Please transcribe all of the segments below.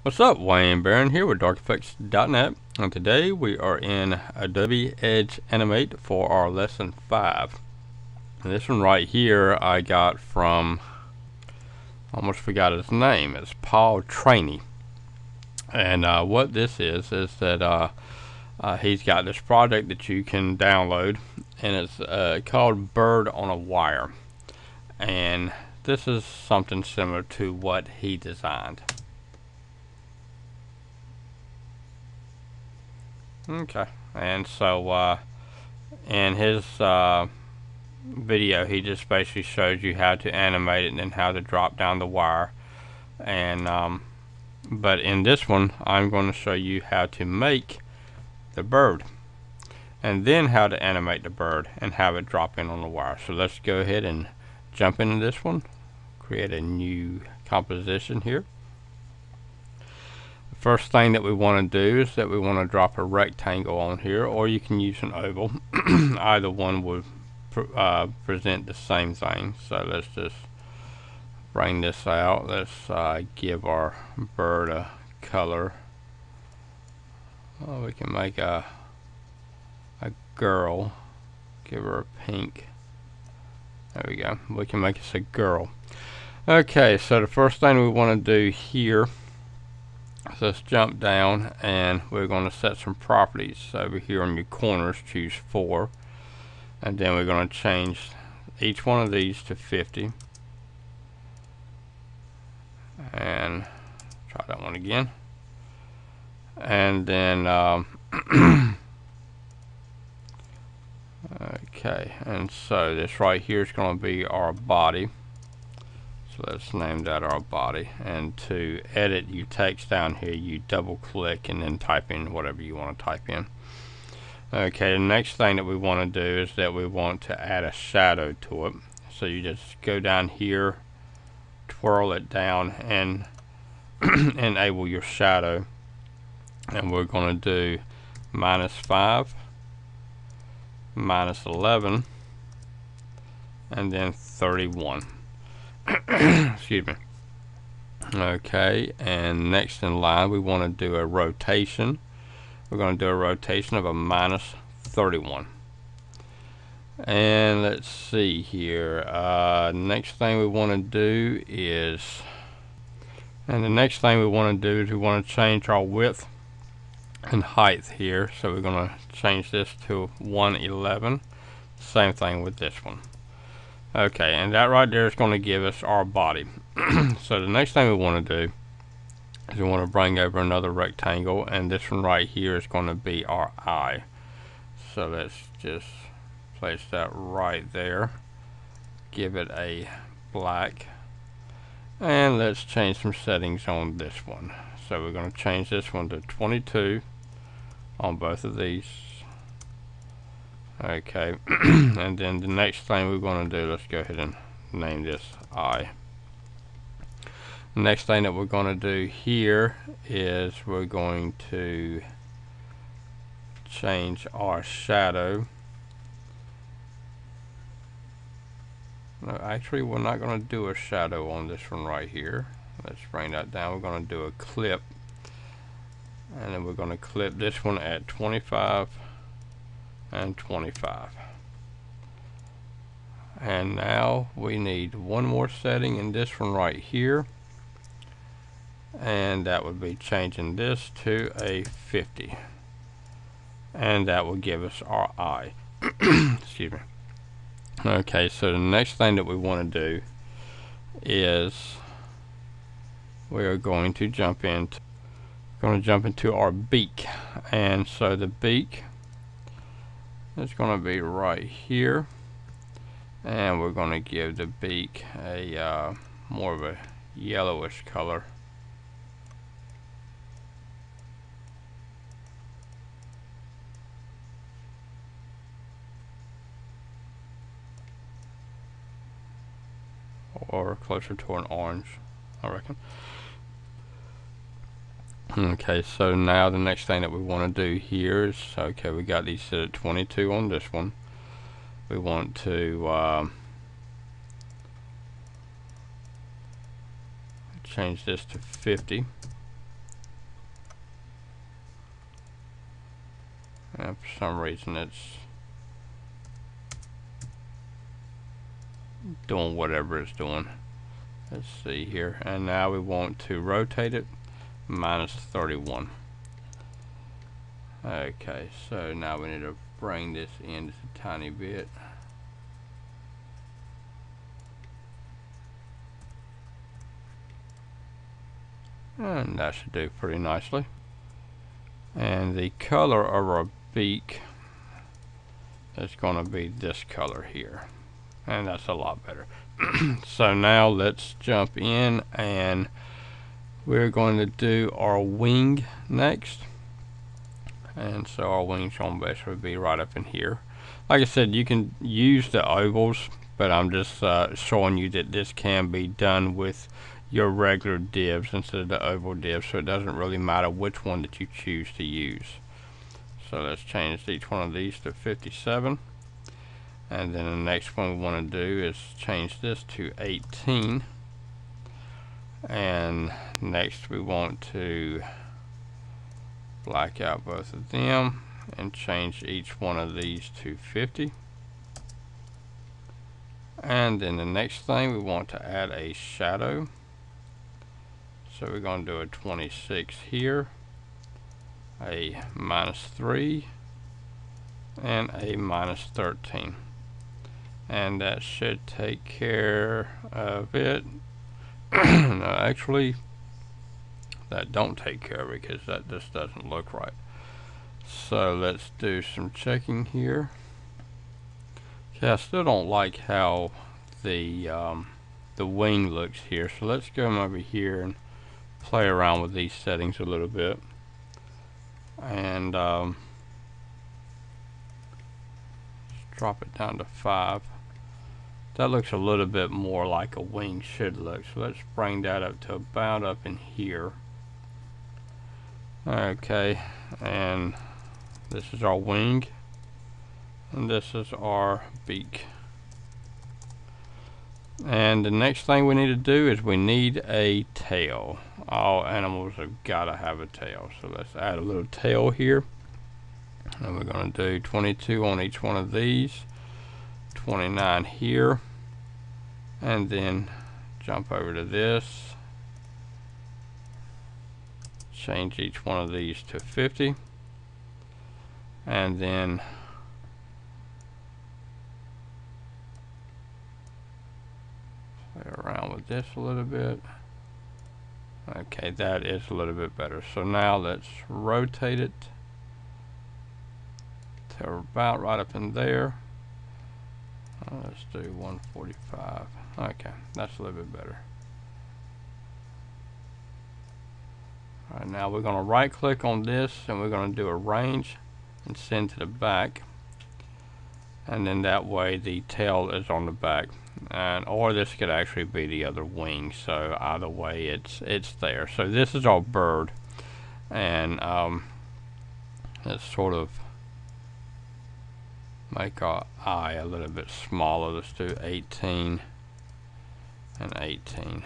What's up, Wayne Barron here with DarkEffects.net, and today we are in Adobe Edge Animate for our lesson 5. And this one right here I got from, almost forgot his name, it's Paul Trani. And what this is that he's got this project that you can download, and it's called Bird on a Wire. And this is something similar to what he designed. Okay, and so in his video he just basically shows you how to animate it and then how to drop down the wire, and but in this one I'm going to show you how to make the bird and then how to animate the bird and have it drop in on the wire. So let's go ahead and jump into this one, create a new composition here. First thing that we want to do is that we want to drop a rectangle on here, or you can use an oval. Either one would present the same thing. So let's just bring this out. Let's give our bird a color. We can make a girl. Give her a pink. There we go. We can make this a girl. Okay, so the first thing we want to do here, so let's jump down and we're going to set some properties. So over here on your corners, choose 4, and then we're going to change each one of these to 50, and try that one again, and then okay, and so this right here is going to be our body. So let's name that our body, and to edit your text down here you double click and then type in whatever you want to type in. Okay, the next thing that we want to do is that we want to add a shadow to it. So you just go down here, twirl it down, and enable your shadow, and we're going to do -5, -11, and then 31. Excuse me. Okay, and next in line we want to do a rotation. We're going to do a rotation of a -31. And let's see here, next thing we want to do is, we want to change our width and height here. So we're going to change this to 111. Same thing with this one. Okay, and that right there is going to give us our body. So the next thing we want to do is we want to bring over another rectangle, and this one right here is going to be our eye. So let's just place that right there, give it a black, and let's change some settings on this one. So we're going to change this one to 22 on both of these. Okay, and then the next thing we're going to do, let's go ahead and name this eye. Next thing that we're going to do here is we're going to change our shadow. No, actually we're not going to do a shadow on this one right here. Let's bring that down. We're going to do a clip, and then we're going to clip this one at 25 and 25. And now we need one more setting in this one right here, and that would be changing this to a 50, and that will give us our eye. Excuse me. Okay, so the next thing that we want to do is we are going to jump into our beak, and so the beak is going to be right here, and we're going to give the beak a more of a yellowish color. Or closer to an orange, I reckon. Okay, so now the next thing that we want to do here is, okay, we got these set at 22 on this one. We want to change this to 50. and for some reason it's doing whatever it's doing. Let's see here, and now we want to rotate it -31. Okay, so now we need to bring this in just a tiny bit. And that should do pretty nicely. And the color of our beak is going to be this color here. And that's a lot better. So now let's jump in and we're going to do our wing next. And so our wings on basically be right up in here. Like I said, you can use the ovals, but I'm just showing you that this can be done with your regular divs instead of the oval divs, so it doesn't really matter which one that you choose to use. So let's change each one of these to 57, and then the next one we want to do is change this to 18, and next we want to black out both of them and change each one of these to 50. And then the next thing, we want to add a shadow. So we're going to do a 26 here, a -3, and a -13. And that should take care of it. No, actually, that don't take care of it because that just doesn't look right. So let's do some checking here. Okay, I still don't like how the wing looks here, so let's go over here and play around with these settings a little bit, and drop it down to 5. That looks a little bit more like a wing should look, so let's bring that up to about up in here. Okay, and this is our wing, and this is our beak. And the next thing we need to do is we need a tail. All animals have got to have a tail, so let's add a little tail here, and we're going to do 22 on each one of these, 29 here, and then jump over to this, change each one of these to 50, and then play around with this a little bit. Okay, that is a little bit better. So now let's rotate it to about right up in there. Let's do 145. Okay, that's a little bit better. Alright, now we're going to right click on this and we're going to do arrange and send to the back, and then that way the tail is on the back, and or this could actually be the other wing, so either way it's there. So this is our bird, and let's sort of make our eye a little bit smaller. Let's do 18 and 18.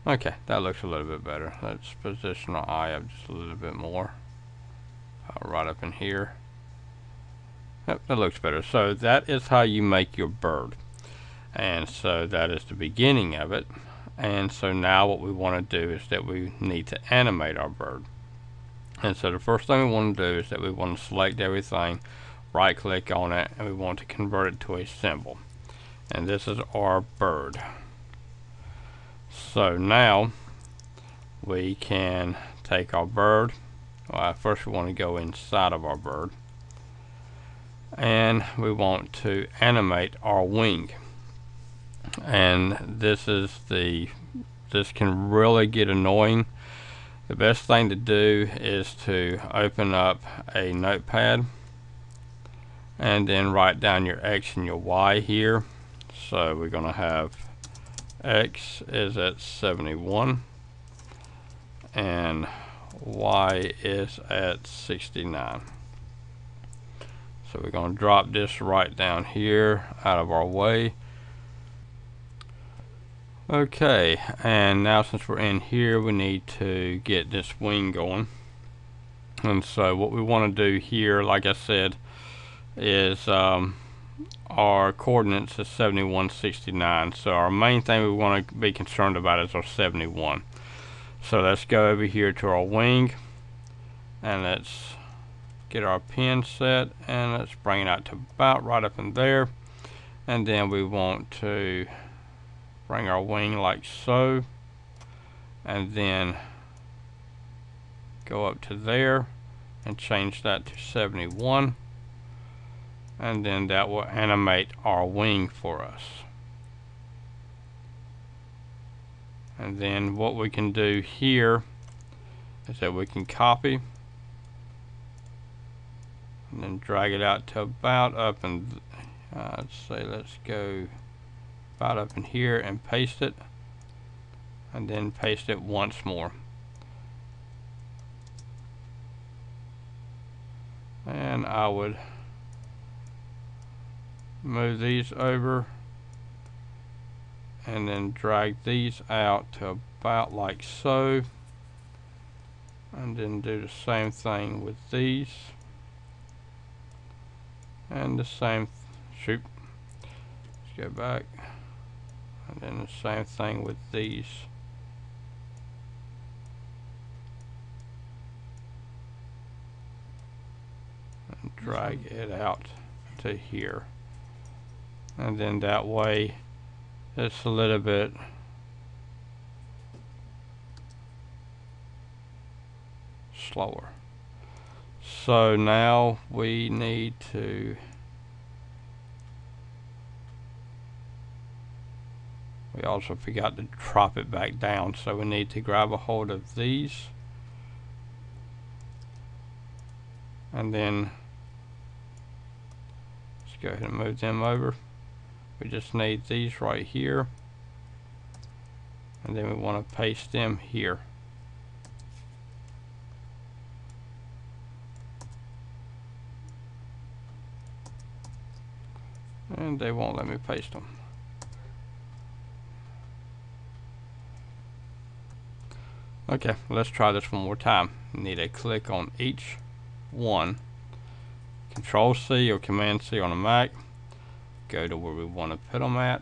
Okay, that looks a little bit better. Let's position our eye up just a little bit more, right up in here. Yep, that looks better. So that is how you make your bird, and so that is the beginning of it. And so now what we want to do is that we need to animate our bird. And so the first thing we want to do is that we want to select everything, right click on it, and we want to convert it to a symbol, and this is our bird. So now we can take our bird. First we want to go inside of our bird, and we want to animate our wing. And this can really get annoying. The best thing to do is to open up a notepad and then write down your X and your Y here. So we're going to have X is at 71 and Y is at 69. So we're going to drop this right down here out of our way. Okay, and now since we're in here, we need to get this wing going. And so what we want to do here, like I said, is our coordinates is 7169. So our main thing we want to be concerned about is our 71. So let's go over here to our wing, and let's get our pin set, and let's bring it out to about right up in there. And then we want to bring our wing like so, and then go up to there and change that to 71, and then that will animate our wing for us. And then what we can do here is that we can copy and then drag it out to about up, and let's go about up in here and paste it, and then paste it once more. And I would move these over and then drag these out to about like so, and then do the same thing with these, and the same let's go back, and then the same thing with these. And drag it out to here, and then that way it's a little bit slower. So now we need to we also forgot to drop it back down, so we need to grab a hold of these, and then let's go ahead and move them over. We just need these right here, and then we want to paste them here. And they won't let me paste them. Okay, let's try this one more time. You need to click on each one, Control C or Command C on a Mac, go to where we want to put them at,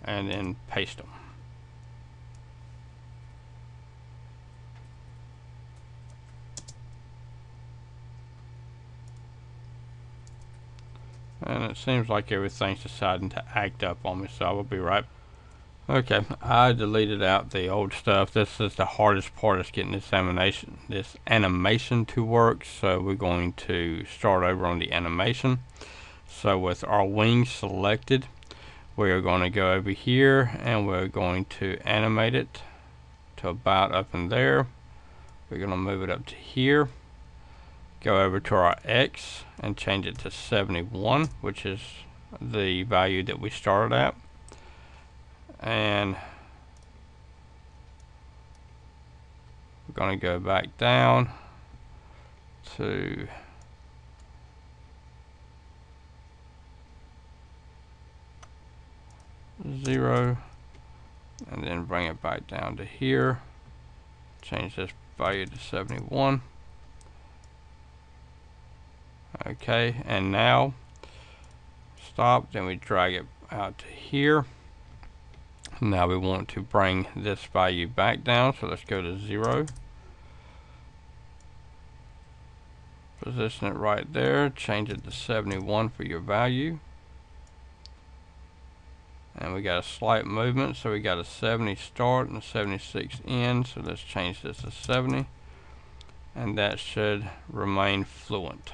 and then paste them. And it seems like everything's deciding to act up on me, so I will be right back. Okay, I deleted out the old stuff. This is the hardest part, is getting this animation to work. So we're going to start over on the animation. So with our wing selected, we are going to go over here and we're going to animate it to about up in there. We're going to move it up to here. Go over to our X and change it to 71, which is the value that we started at. And we're going to go back down to zero, and then bring it back down to here. Change this value to 71. Okay, and now stop, then we drag it out to here. Now we want to bring this value back down, so let's go to 0. Position it right there, change it to 71 for your value. And we got a slight movement, so we got a 70 start and a 76 end, so let's change this to 70. And that should remain fluent.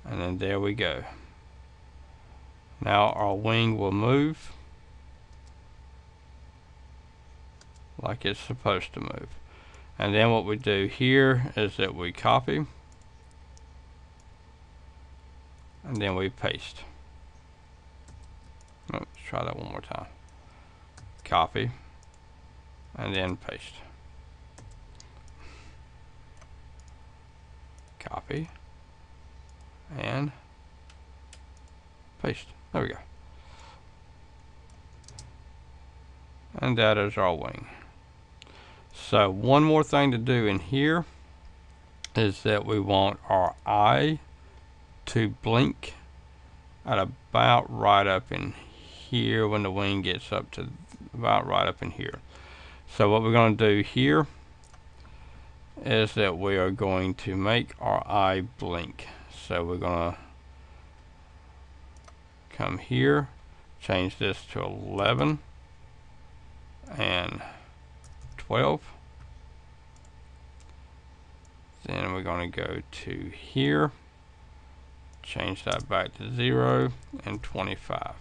And then there we go. Now our wing will move like it's supposed to move. And then what we do here is that we copy and then we paste. Let's try that one more time. Copy and then paste. Copy and paste. There we go. And that is our wing. So one more thing to do in here is that we want our eye to blink at about right up in here when the wing gets up to about right up in here. So what we're going to do here is that we are going to make our eye blink. So we're going to come here, change this to 11 and 12. Then we're going to go to here, change that back to 0 and 25.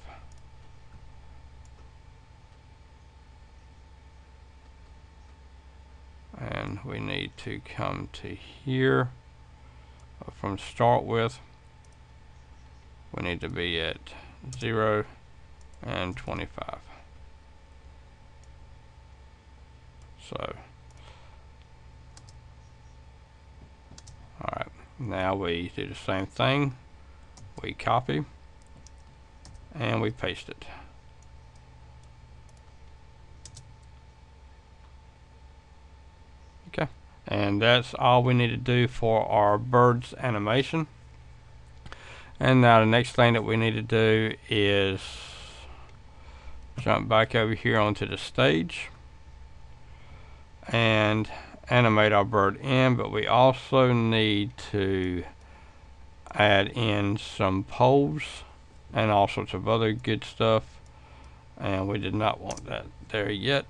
And we need to come to here from start with. We need to be at 0 and 25. So, alright, now we do the same thing. We copy and we paste it. Okay, and that's all we need to do for our bird's animation. And now the next thing that we need to do is jump back over here onto the stage and animate our bird in, but we also need to add in some poles and all sorts of other good stuff, and we did not want that there yet.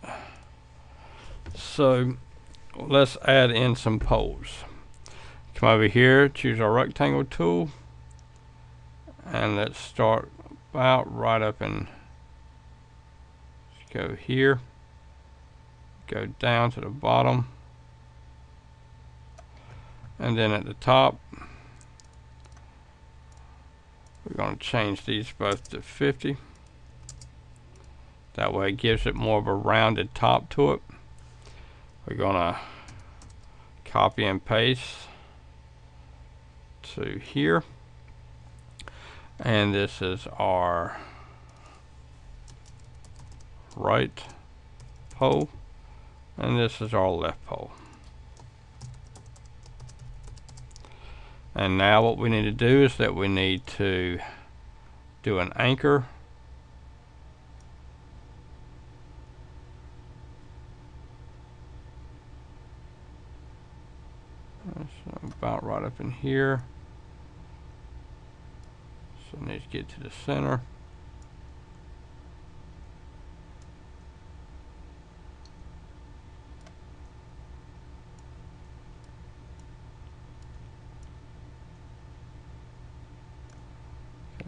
So let's add in some poles. Come over here, choose our rectangle tool, and let's start about right up and go here, go down to the bottom, and then at the top we're going to change these both to 50. That way it gives it more of a rounded top to it. We're going to copy and paste to here, and this is our right pole and this is our left pole. And now what we need to do is that we need to do an anchor. That's about right up in here. So it needs to get to the center.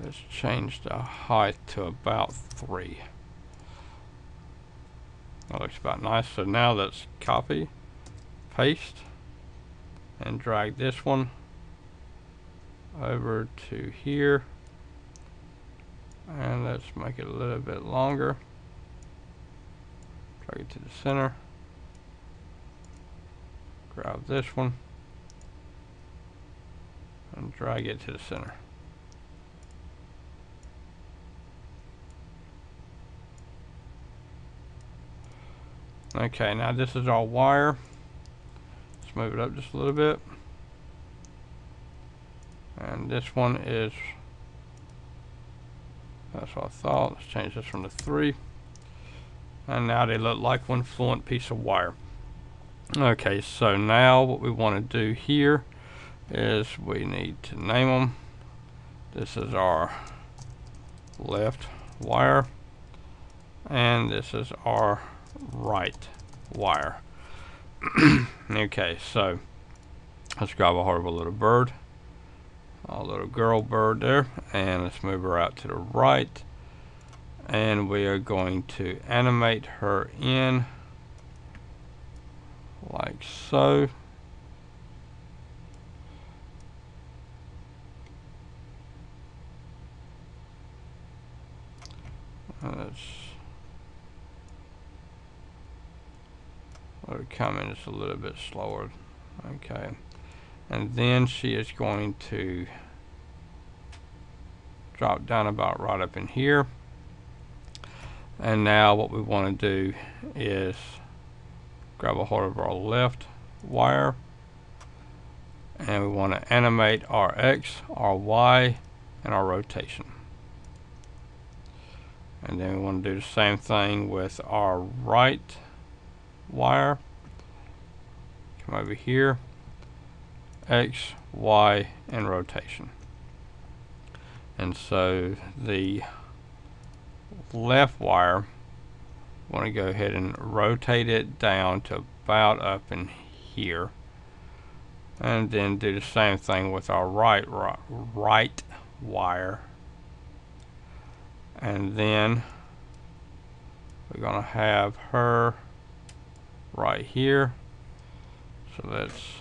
Let's change the height to about 3. That looks about nice. So now let's copy, paste, and drag this one over to here. And let's make it a little bit longer. Drag it to the center. Grab this one and drag it to the center. Okay, now this is our wire. Let's move it up just a little bit. And this one is, that's what I thought. Let's change this from the 3. And now they look like one fluent piece of wire. Okay, so now what we want to do here is we need to name them. This is our left wire, and this is our right wire. Okay, so let's grab a horrible little bird, a little girl bird there, and let's move her out to the right, and we are going to animate her in like so. Let's let her come in just a little bit slower. Okay, and then she is going to drop down about right up in here. And now what we want to do is grab a hold of our left wire, and we want to animate our X, our Y, and our rotation. And then we want to do the same thing with our right wire. Come over here, X, Y, and rotation. And so the left wire, want to go ahead and rotate it down to about up in here, and then do the same thing with our right wire. And then we're going to have her right here, so let's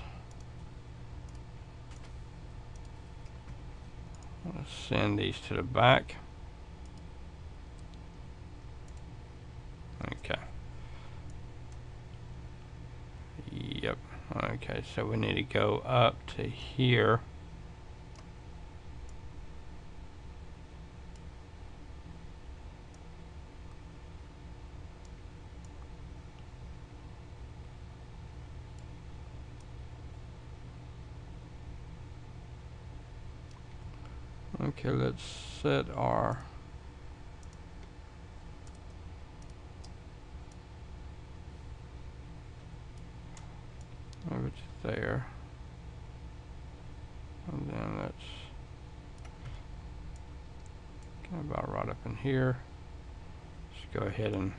send these to the back. Okay. Yep. Okay, so we need to go up to here. Okay, let's set our over to there, and then let's get about right up in here. Let's go ahead and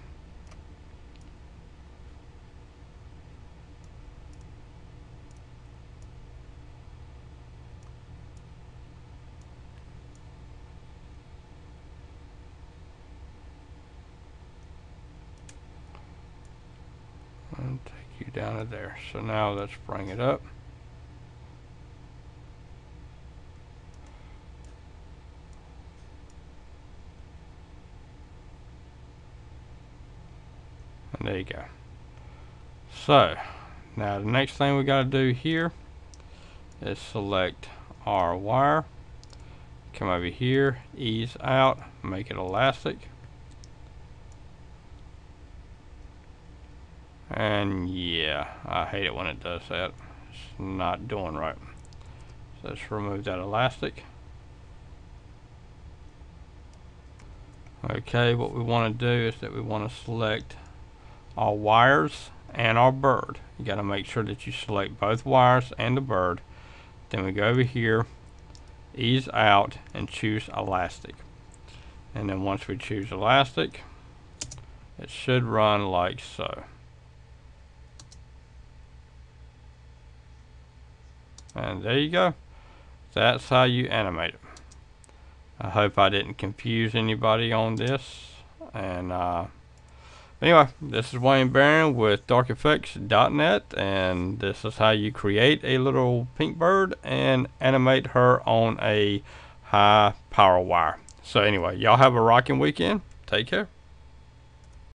take you down to there. So now let's bring it up. And there you go. So now the next thing we got to do here is select our wire, come over here, ease out, make it elastic. And yeah, I hate it when it does that. It's not doing right. So let's remove that elastic. Okay, what we want to do is that we want to select our wires and our bird. You got to make sure that you select both wires and the bird. Then we go over here, ease out, and choose elastic. And then once we choose elastic, it should run like so. And there you go. That's how you animate it. I hope I didn't confuse anybody on this. And anyway, this is Wayne Barron with darkeffects.net, and this is how you create a little pink bird and animate her on a high power wire. So anyway, y'all have a rocking weekend. Take care.